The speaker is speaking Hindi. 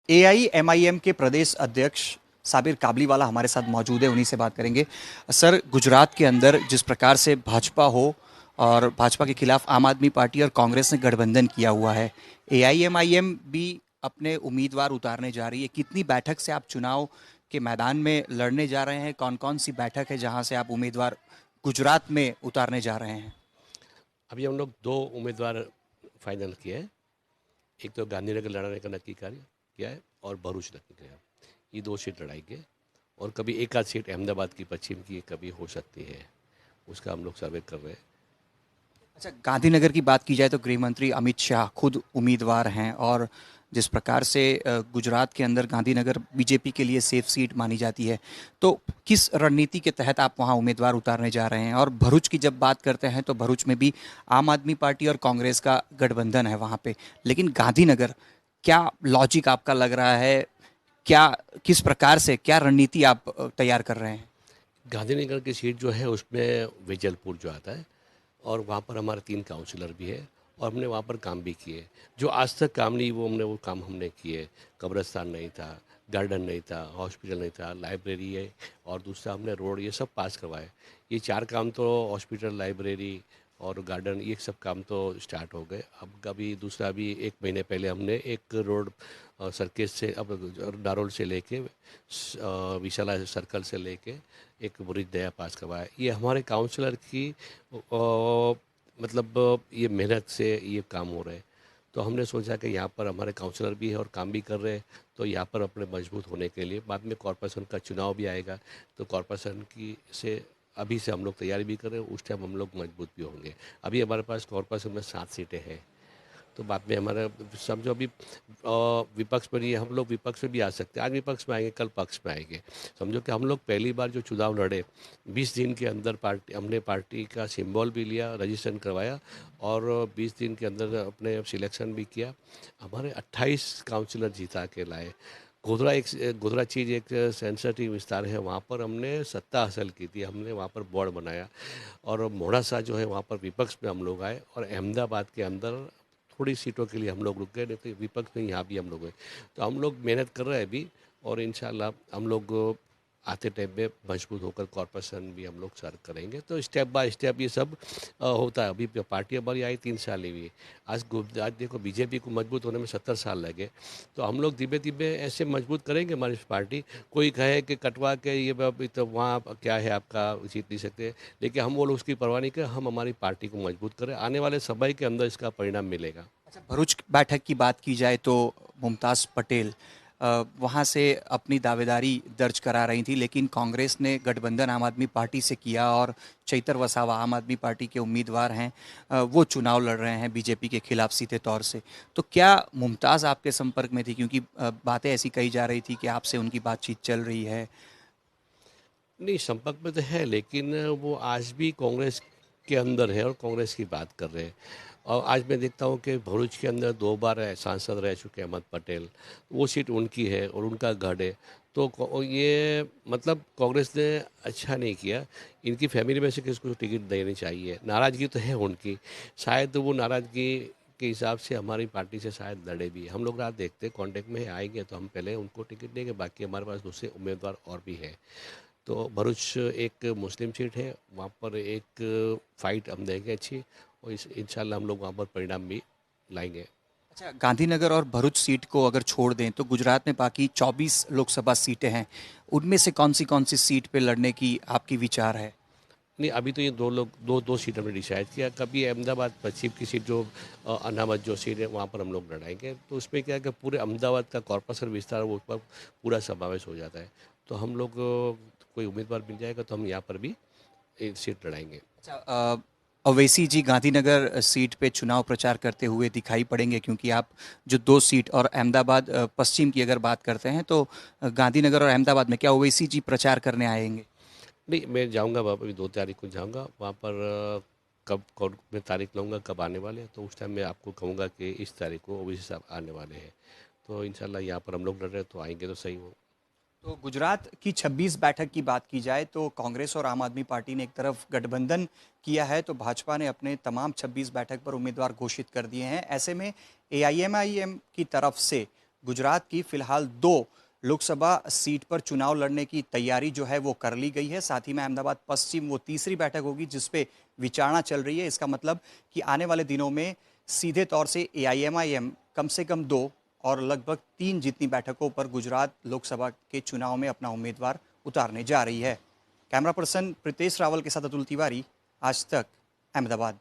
एआईएमआईएम के प्रदेश अध्यक्ष साबिर काबलीवाला हमारे साथ मौजूद है, उन्हीं से बात करेंगे। सर, गुजरात के अंदर जिस प्रकार से भाजपा हो और भाजपा के खिलाफ आम आदमी पार्टी और कांग्रेस ने गठबंधन किया हुआ है, एआईएमआईएम भी अपने उम्मीदवार उतारने जा रही है। कितनी बैठक से आप चुनाव के मैदान में लड़ने जा रहे हैं? कौन कौन सी बैठक है जहां से आप उम्मीदवार गुजरात में उतारने जा रहे हैं? अभी हम लोग दो उम्मीदवार फाइनल किए हैं। एक तो गांधीनगर लड़ाने का नक्की किया है और भरूच नक्की किया है। ये दो सीट लड़ाएंगे और कभी एक आध सीट अहमदाबाद की पश्चिम की कभी हो सकती है, उसका हम लोग सर्वे कर रहे हैं। अच्छा, गांधीनगर की बात की जाए तो गृह मंत्री अमित शाह खुद उम्मीदवार हैं और जिस प्रकार से गुजरात के अंदर गांधीनगर बीजेपी के लिए सेफ सीट मानी जाती है, तो किस रणनीति के तहत आप वहां उम्मीदवार उतारने जा रहे हैं? और भरूच की जब बात करते हैं तो भरूच में भी आम आदमी पार्टी और कांग्रेस का गठबंधन है वहां पे, लेकिन गांधीनगर क्या लॉजिक आपका लग रहा है? क्या, किस प्रकार से, क्या रणनीति आप तैयार कर रहे हैं? गांधीनगर की सीट जो है उसमें वेजलपुर जो आता है और वहाँ पर हमारे 3 काउंसलर भी है और हमने वहाँ पर काम भी किए। जो आज तक काम नहीं वो काम हमने किए। कब्रिस्तान नहीं था, गार्डन नहीं था, हॉस्पिटल नहीं था, लाइब्रेरी है और दूसरा हमने रोड, ये सब पास करवाए। ये 4 काम तो हॉस्पिटल, लाइब्रेरी और गार्डन, ये सब काम तो स्टार्ट हो गए। अब कभी दूसरा भी 1 महीने पहले हमने एक रोड सर्किट से, अब नारोल से लेके विशाला सर्कल से लेके एक ब्रिज नया पास करवाया। ये हमारे काउंसलर की मतलब ये मेहनत से ये काम हो रहे हैं। तो हमने सोचा कि यहाँ पर हमारे काउंसलर भी है और काम भी कर रहे हैं, तो यहाँ पर अपने मजबूत होने के लिए बाद में कॉरपोरेशन का चुनाव भी आएगा, तो कॉरपोरेशन की से अभी से हम लोग तैयारी भी कर रहे हैं, उस टाइम हम लोग मजबूत भी होंगे। अभी हमारे पास कॉरपोरेशन में 7 सीटें हैं, तो बाद में हमारा समझो अभी विपक्ष पर ही, हम लोग विपक्ष में भी आ सकते हैं। आज विपक्ष में आएंगे, कल पक्ष में आएंगे। समझो कि हम लोग पहली बार जो चुनाव लड़े, 20 दिन के अंदर हमने पार्टी का सिंबल भी लिया, रजिस्ट्रेशन करवाया और 20 दिन के अंदर अपने सिलेक्शन भी किया। हमारे 28 काउंसिलर जीता के लाए। गोधरा चीज़ एक सेंसिटिव विस्तार है, वहाँ पर हमने सत्ता हासिल की थी, हमने वहाँ पर बोर्ड बनाया। और मोड़ासा जो है वहाँ पर विपक्ष में हम लोग आए और अहमदाबाद के अंदर थोड़ी सीटों के लिए हम लोग रुक गए, नहीं तो विपक्ष में यहाँ भी हम लोग हैं। तो हम लोग मेहनत कर रहे हैं अभी और इंशाल्लाह हम लोग आते टाइम में मजबूत होकर कॉरपोरेशन भी हम लोग सर्व करेंगे। तो स्टेप बाय स्टेप ये सब होता है। अभी पार्टी हमारी आई 3 साल ही हुई। आज देखो बीजेपी को मजबूत होने में 70 साल लगे, तो हम लोग धीमे धीमे ऐसे मजबूत करेंगे हमारी पार्टी। कोई कहे कि कटवा के ये तो वहाँ क्या है आपका, जीत नहीं सकते, लेकिन हम वो लोग उसकी परवाह नहीं करें, हम हमारी पार्टी को मजबूत करें। आने वाले समय के अंदर इसका परिणाम मिलेगा। अच्छा, भरूच बैठक की बात की जाए तो मुमताज़ पटेल वहाँ से अपनी दावेदारी दर्ज करा रही थी, लेकिन कांग्रेस ने गठबंधन आम आदमी पार्टी से किया और चैतर वसावा आम आदमी पार्टी के उम्मीदवार हैं, वो चुनाव लड़ रहे हैं बीजेपी के खिलाफ सीधे तौर से। तो क्या मुमताज़ आपके संपर्क में थी? क्योंकि बातें ऐसी कही जा रही थी कि आपसे उनकी बातचीत चल रही है। नहीं, संपर्क में तो है, लेकिन वो आज भी कांग्रेस के अंदर है और कांग्रेस की बात कर रहे हैं। और आज मैं देखता हूँ कि भरूच के अंदर 2 बार सांसद रह चुके अहमद पटेल, वो सीट उनकी है और उनका गढ़ है। तो ये मतलब कांग्रेस ने अच्छा नहीं किया। इनकी फैमिली में से किसी को टिकट देनी चाहिए। नाराज़गी तो है उनकी, शायद वो नाराज़गी के हिसाब से हमारी पार्टी से शायद लड़े भी। हम लोग रात देखते कांटेक्ट में आएंगे तो हम पहले उनको टिकट देंगे, बाकी हमारे पास दूसरे उम्मीदवार और भी है। तो भरूच एक मुस्लिम सीट है, वहाँ पर एक फ़ाइट हम देंगे अच्छी और इंशाल्लाह हम लोग वहाँ पर परिणाम भी लाएंगे। अच्छा, गांधीनगर और भरूच सीट को अगर छोड़ दें तो गुजरात में बाकी 24 लोकसभा सीटें हैं, उनमें से कौन सी सीट पे लड़ने की आपकी विचार है? नहीं, अभी तो ये दो सीट हमने डिसाइड किया। कभी अहमदाबाद पश्चिम की सीट जो अनामत जो सीट है वहाँ पर हम लोग लड़ाएंगे। तो उसमें क्या है कि पूरे अहमदाबाद का कॉर्पोरेशन विस्तार वो पर पूरा समावेश हो जाता है। तो हम लोग कोई उम्मीदवार मिल जाएगा तो हम यहाँ पर भी एक सीट लड़ाएंगे। अच्छा, अवैसी जी गांधीनगर सीट पे चुनाव प्रचार करते हुए दिखाई पड़ेंगे, क्योंकि आप जो 2 सीट और अहमदाबाद पश्चिम की अगर बात करते हैं तो गांधीनगर और अहमदाबाद में क्या ओवैसी जी प्रचार करने आएंगे? नहीं, मैं जाऊँगा वहाँ पर भी 2 तारीख को जाऊँगा वहाँ पर। कब कौन मैं तारीख लूँगा कब आने वाले हैं, तो उस टाइम मैं आपको कहूँगा कि इस तारीख को ओवैसी साहब आने वाले हैं। तो इंशाल्लाह यहाँ पर हम लोग लड़ रहे हैं, तो आएंगे तो सही हो। तो गुजरात की 26 बैठक की बात की जाए तो कांग्रेस और आम आदमी पार्टी ने एक तरफ गठबंधन किया है, तो भाजपा ने अपने तमाम 26 बैठक पर उम्मीदवार घोषित कर दिए हैं। ऐसे में एआईएमआईएम की तरफ से गुजरात की फिलहाल 2 लोकसभा सीट पर चुनाव लड़ने की तैयारी जो है वो कर ली गई है। साथ ही में अहमदाबाद पश्चिम वो तीसरी बैठक होगी जिस पे विचारणा चल रही है। इसका मतलब कि आने वाले दिनों में सीधे तौर से एआईएमआईएम कम से कम 2 और लगभग 3 जितनी बैठकों पर गुजरात लोकसभा के चुनाव में अपना उम्मीदवार उतारने जा रही है। कैमरा पर्सन प्रितेश रावल के साथ अतुल तिवारी, आज तक, अहमदाबाद।